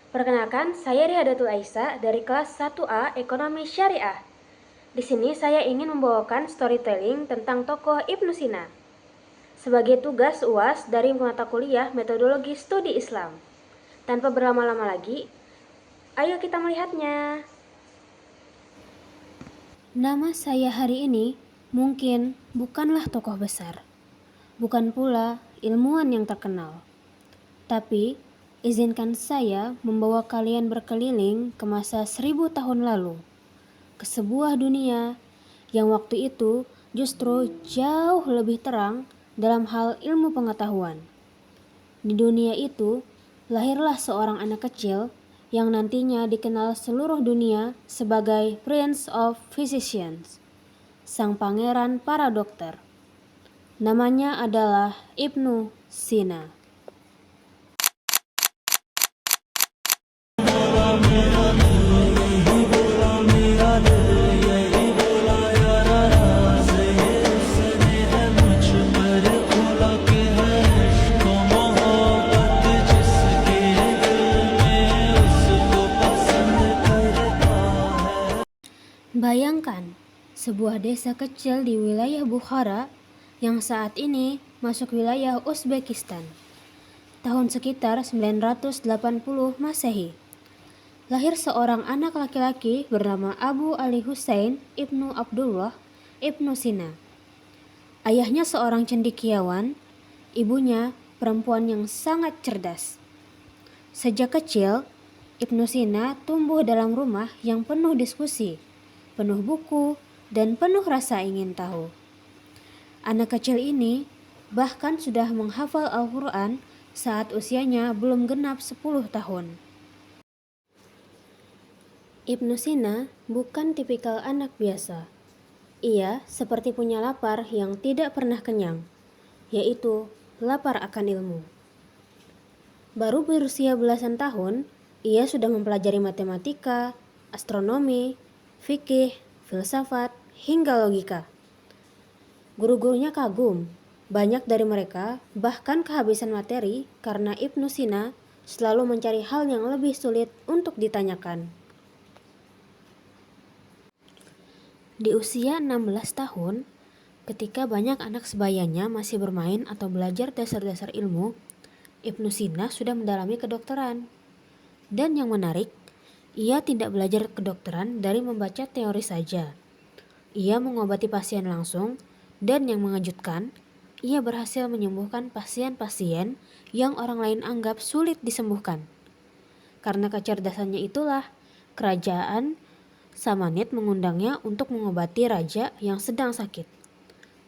Perkenalkan, saya Rihadatul Aisa dari kelas 1A Ekonomi Syariah. Di sini saya ingin membawakan storytelling tentang tokoh Ibnu Sina sebagai tugas UAS dari mata kuliah Metodologi Studi Islam. Tanpa berlama-lama lagi, ayo kita melihatnya. Nama saya hari ini mungkin bukanlah tokoh besar, bukan pula ilmuwan yang terkenal. Tapi, izinkan saya membawa kalian berkeliling ke masa 1000 tahun lalu, ke sebuah dunia yang waktu itu justru jauh lebih terang dalam hal ilmu pengetahuan. Di dunia itu, lahirlah seorang anak kecil yang nantinya dikenal seluruh dunia sebagai Prince of Physicians, sang pangeran para dokter. Namanya adalah Ibnu Sina. Bayangkan, sebuah desa kecil di wilayah Bukhara yang saat ini masuk wilayah Uzbekistan. Tahun sekitar 980 Masehi. Lahir seorang anak laki-laki bernama Abu Ali Hussein Ibnu Abdullah Ibnu Sina. Ayahnya seorang cendekiawan, ibunya perempuan yang sangat cerdas. Sejak kecil, Ibnu Sina tumbuh dalam rumah yang penuh diskusi, penuh buku, dan penuh rasa ingin tahu. Anak kecil ini bahkan sudah menghafal Al-Quran saat usianya belum genap 10 tahun. Ibnu Sina bukan tipikal anak biasa. Ia seperti punya lapar yang tidak pernah kenyang, yaitu lapar akan ilmu. Baru berusia belasan tahun, ia sudah mempelajari matematika, astronomi, fikih, filsafat, hingga logika. Guru-gurunya kagum. Banyak dari mereka bahkan kehabisan materi karena Ibnu Sina selalu mencari hal yang lebih sulit untuk ditanyakan. Di usia 16 tahun, ketika banyak anak sebayanya masih bermain atau belajar dasar-dasar ilmu, Ibnu Sina sudah mendalami kedokteran. Dan yang menarik, ia tidak belajar kedokteran dari membaca teori saja. Ia mengobati pasien langsung, dan yang mengejutkan, ia berhasil menyembuhkan pasien-pasien yang orang lain anggap sulit disembuhkan. Karena kecerdasannya itulah, kerajaan Samanid mengundangnya untuk mengobati raja yang sedang sakit.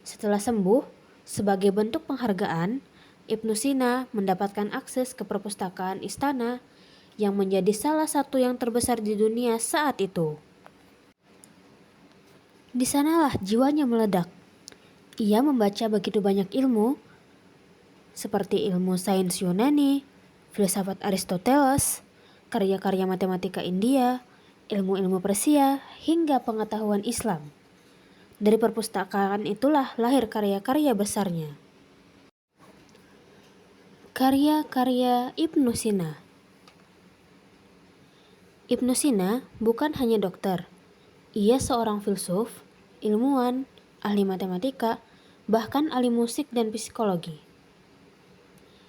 Setelah sembuh, sebagai bentuk penghargaan, Ibnu Sina mendapatkan akses ke perpustakaan istana yang menjadi salah satu yang terbesar di dunia saat itu. Di sanalah jiwanya meledak. Ia membaca begitu banyak ilmu, seperti ilmu sains Yunani, filsafat Aristoteles, karya-karya matematika India, ilmu-ilmu Persia, hingga pengetahuan Islam. Dari perpustakaan itulah lahir karya-karya besarnya. Karya-karya Ibnu Sina. Ibnu Sina bukan hanya dokter. Ia seorang filsuf, ilmuwan, ahli matematika, bahkan ahli musik dan psikologi.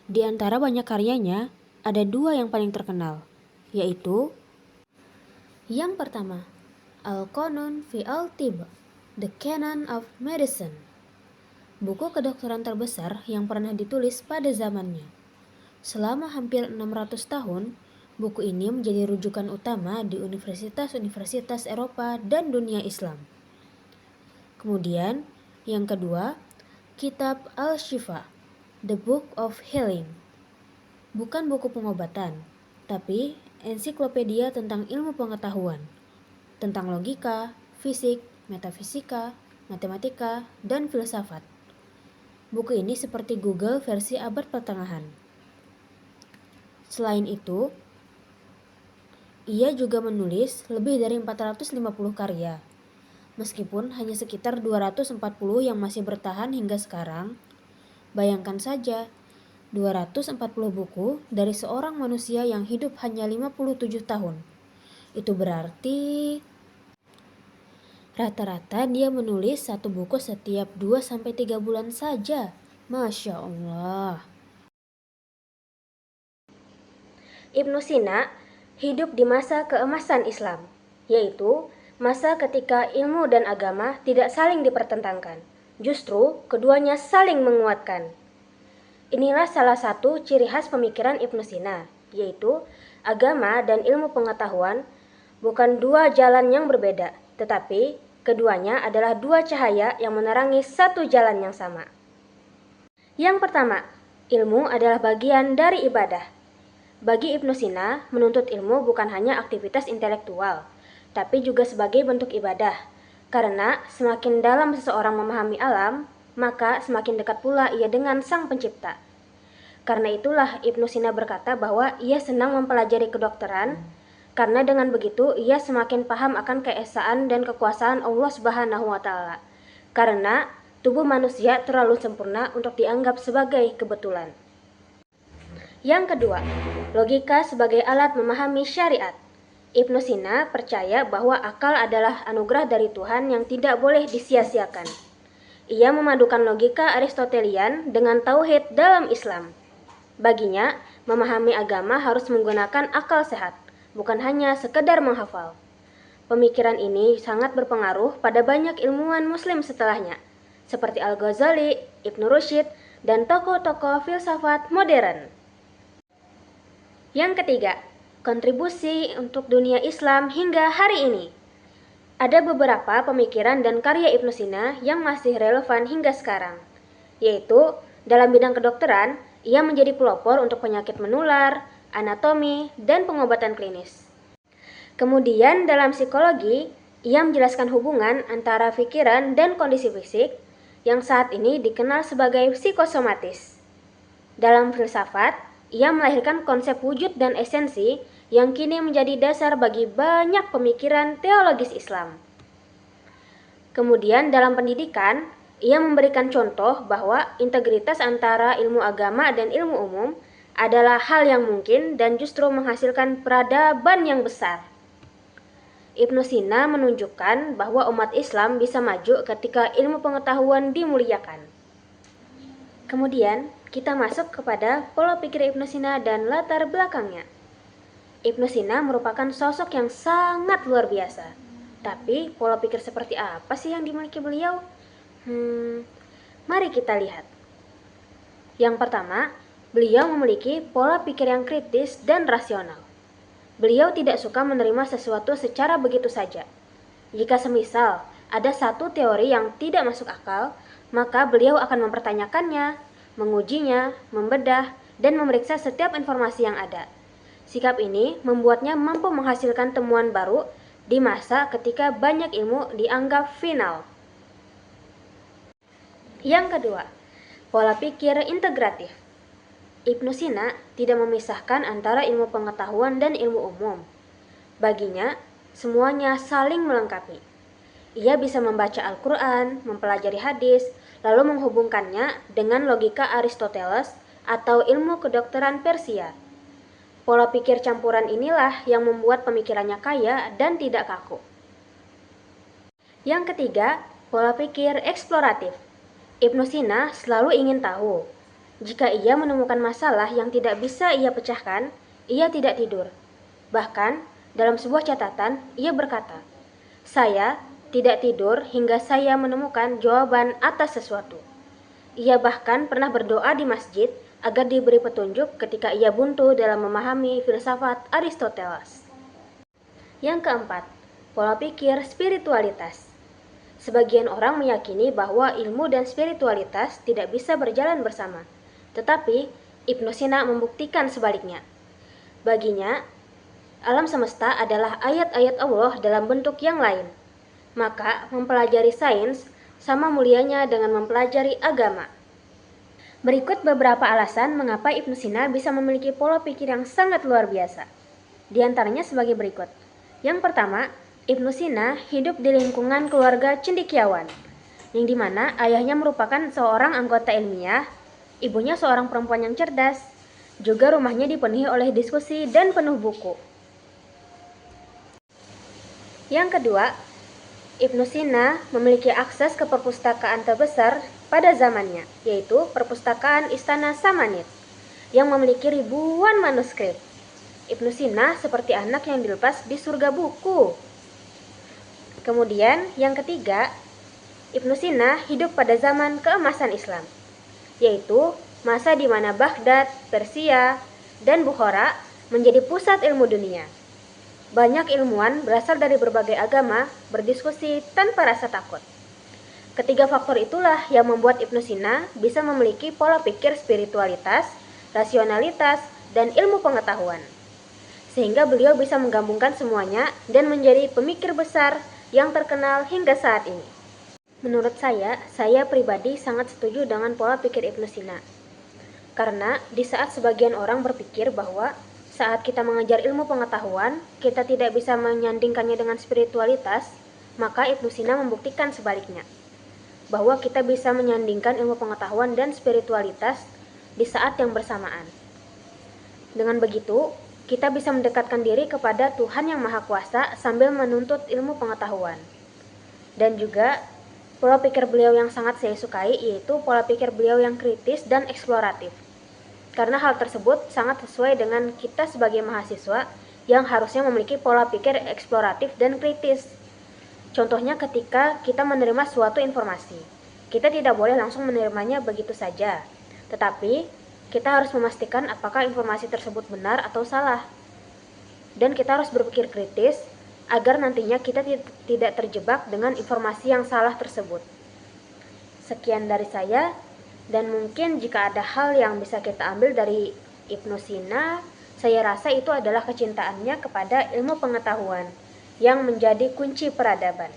Di antara banyak karyanya, ada dua yang paling terkenal, yaitu yang pertama, Al-Qanun fi al-Tibb, The Canon of Medicine, buku kedokteran terbesar yang pernah ditulis pada zamannya. Selama hampir 600 tahun, buku ini menjadi rujukan utama di universitas-universitas Eropa dan dunia Islam. Kemudian, yang kedua, Kitab Al-Shifa, The Book of Healing. Bukan buku pengobatan, tapi ensiklopedia tentang ilmu pengetahuan, tentang logika, fisik, metafisika, matematika, dan filsafat. Buku ini seperti Google versi abad pertengahan. Selain itu, ia juga menulis lebih dari 450 karya. Meskipun hanya sekitar 240 yang masih bertahan hingga sekarang, bayangkan saja, 240 buku dari seorang manusia yang hidup hanya 57 tahun. Itu berarti rata-rata dia menulis satu buku setiap 2-3 bulan saja. Masya Allah. Ibnu Sina hidup di masa keemasan Islam, yaitu masa ketika ilmu dan agama tidak saling dipertentangkan. Justru keduanya saling menguatkan. Inilah salah satu ciri khas pemikiran Ibnu Sina, yaitu agama dan ilmu pengetahuan bukan dua jalan yang berbeda, tetapi keduanya adalah dua cahaya yang menerangi satu jalan yang sama. Yang pertama, ilmu adalah bagian dari ibadah. Bagi Ibnu Sina, menuntut ilmu bukan hanya aktivitas intelektual, tapi juga sebagai bentuk ibadah. Karena semakin dalam seseorang memahami alam, maka semakin dekat pula ia dengan Sang Pencipta. Karena itulah Ibnu Sina berkata bahwa ia senang mempelajari kedokteran, karena dengan begitu ia semakin paham akan keesaan dan kekuasaan Allah Subhanahu wa Ta'ala. Karena tubuh manusia terlalu sempurna untuk dianggap sebagai kebetulan. Yang kedua, logika sebagai alat memahami syariat. Ibnu Sina percaya bahwa akal adalah anugerah dari Tuhan yang tidak boleh disia-siakan. Ia memadukan logika Aristotelian dengan tauhid dalam Islam. Baginya, memahami agama harus menggunakan akal sehat, bukan hanya sekedar menghafal. Pemikiran ini sangat berpengaruh pada banyak ilmuwan muslim setelahnya, seperti Al-Ghazali, Ibnu Rushd, dan tokoh-tokoh filsafat modern. Yang ketiga, kontribusi untuk dunia Islam hingga hari ini. Ada beberapa pemikiran dan karya Ibnu Sina yang masih relevan hingga sekarang, yaitu dalam bidang kedokteran, ia menjadi pelopor untuk penyakit menular, anatomi, dan pengobatan klinis. Kemudian dalam psikologi, ia menjelaskan hubungan antara pikiran dan kondisi fisik yang saat ini dikenal sebagai psikosomatis. Dalam filsafat, ia melahirkan konsep wujud dan esensi yang kini menjadi dasar bagi banyak pemikiran teologis Islam. Kemudian dalam pendidikan, ia memberikan contoh bahwa integritas antara ilmu agama dan ilmu umum adalah hal yang mungkin dan justru menghasilkan peradaban yang besar. Ibnu Sina menunjukkan bahwa umat Islam bisa maju ketika ilmu pengetahuan dimuliakan. Kemudian, kita masuk kepada pola pikir Ibnu Sina dan latar belakangnya. Ibnu Sina merupakan sosok yang sangat luar biasa. Tapi, pola pikir seperti apa sih yang dimiliki beliau? Mari kita lihat. Yang pertama, beliau memiliki pola pikir yang kritis dan rasional. Beliau tidak suka menerima sesuatu secara begitu saja. Jika semisal ada satu teori yang tidak masuk akal, maka beliau akan mempertanyakannya, mengujinya, membedah, dan memeriksa setiap informasi yang ada. Sikap ini membuatnya mampu menghasilkan temuan baru di masa ketika banyak ilmu dianggap final. Yang kedua, pola pikir integratif. Ibnu Sina tidak memisahkan antara ilmu pengetahuan dan ilmu umum. Baginya, semuanya saling melengkapi. Ia bisa membaca Al-Quran, mempelajari hadis, lalu menghubungkannya dengan logika Aristoteles atau ilmu kedokteran Persia. Pola pikir campuran inilah yang membuat pemikirannya kaya dan tidak kaku. Yang ketiga, pola pikir eksploratif. Ibnu Sina selalu ingin tahu. Jika ia menemukan masalah yang tidak bisa ia pecahkan, ia tidak tidur. Bahkan, dalam sebuah catatan, ia berkata, "Saya tidak tidur hingga saya menemukan jawaban atas sesuatu." Ia bahkan pernah berdoa di masjid agar diberi petunjuk ketika ia buntu dalam memahami filsafat Aristoteles. Yang keempat, pola pikir spiritualitas. Sebagian orang meyakini bahwa ilmu dan spiritualitas tidak bisa berjalan bersama. Tetapi, Ibnu Sina membuktikan sebaliknya. Baginya, alam semesta adalah ayat-ayat Allah dalam bentuk yang lain. Maka, mempelajari sains sama mulianya dengan mempelajari agama. Berikut beberapa alasan mengapa Ibnu Sina bisa memiliki pola pikir yang sangat luar biasa. Di antaranya sebagai berikut. Yang pertama, Ibnu Sina hidup di lingkungan keluarga cendekiawan, yang dimana ayahnya merupakan seorang anggota ilmiah Ibunya seorang perempuan yang cerdas. Juga rumahnya dipenuhi oleh diskusi dan penuh buku. Yang kedua, Ibnu Sina memiliki akses ke perpustakaan terbesar pada zamannya, yaitu Perpustakaan Istana Samanid, yang memiliki ribuan manuskrip. Ibnu Sina seperti anak yang dilepas di surga buku. Kemudian, yang ketiga, Ibnu Sina hidup pada zaman keemasan Islam, yaitu masa di mana Baghdad, Persia, dan Bukhara menjadi pusat ilmu dunia. Banyak ilmuwan berasal dari berbagai agama berdiskusi tanpa rasa takut. Ketiga faktor itulah yang membuat Ibnu Sina bisa memiliki pola pikir spiritualitas, rasionalitas, dan ilmu pengetahuan. Sehingga beliau bisa menggabungkan semuanya dan menjadi pemikir besar yang terkenal hingga saat ini. Menurut saya pribadi sangat setuju dengan pola pikir Ibnu Sina. Karena di saat sebagian orang berpikir bahwa saat kita mengejar ilmu pengetahuan, kita tidak bisa menyandingkannya dengan spiritualitas, maka Ibnu Sina membuktikan sebaliknya, bahwa kita bisa menyandingkan ilmu pengetahuan dan spiritualitas di saat yang bersamaan. Dengan begitu, kita bisa mendekatkan diri kepada Tuhan yang Maha Kuasa sambil menuntut ilmu pengetahuan. Dan juga, pola pikir beliau yang sangat saya sukai yaitu pola pikir beliau yang kritis dan eksploratif. Karena hal tersebut sangat sesuai dengan kita sebagai mahasiswa yang harusnya memiliki pola pikir eksploratif dan kritis. Contohnya ketika kita menerima suatu informasi, kita tidak boleh langsung menerimanya begitu saja, tetapi kita harus memastikan apakah informasi tersebut benar atau salah. Dan kita harus berpikir kritis agar nantinya kita tidak terjebak dengan informasi yang salah tersebut. Sekian dari saya. Dan mungkin jika ada hal yang bisa kita ambil dari Ibnu Sina, saya rasa itu adalah kecintaannya kepada ilmu pengetahuan yang menjadi kunci peradaban.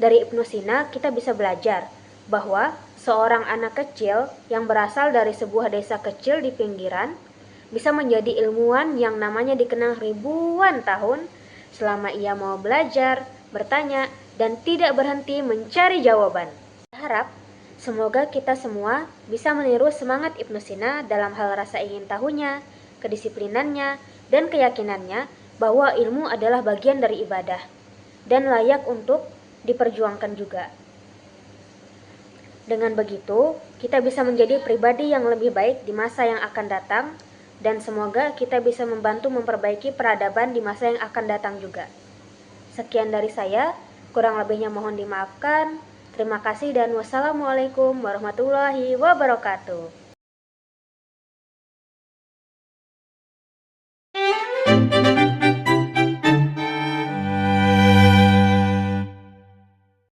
Dari Ibnu Sina kita bisa belajar bahwa seorang anak kecil yang berasal dari sebuah desa kecil di pinggiran bisa menjadi ilmuwan yang namanya dikenal ribuan tahun selama ia mau belajar, bertanya, dan tidak berhenti mencari jawaban. Saya harap semoga kita semua bisa meniru semangat Ibnu Sina dalam hal rasa ingin tahunya, kedisiplinannya, dan keyakinannya bahwa ilmu adalah bagian dari ibadah dan layak untuk diperjuangkan juga. Dengan begitu, kita bisa menjadi pribadi yang lebih baik di masa yang akan datang dan semoga kita bisa membantu memperbaiki peradaban di masa yang akan datang juga. Sekian dari saya, kurang lebihnya mohon dimaafkan. Terima kasih dan wassalamualaikum warahmatullahi wabarakatuh.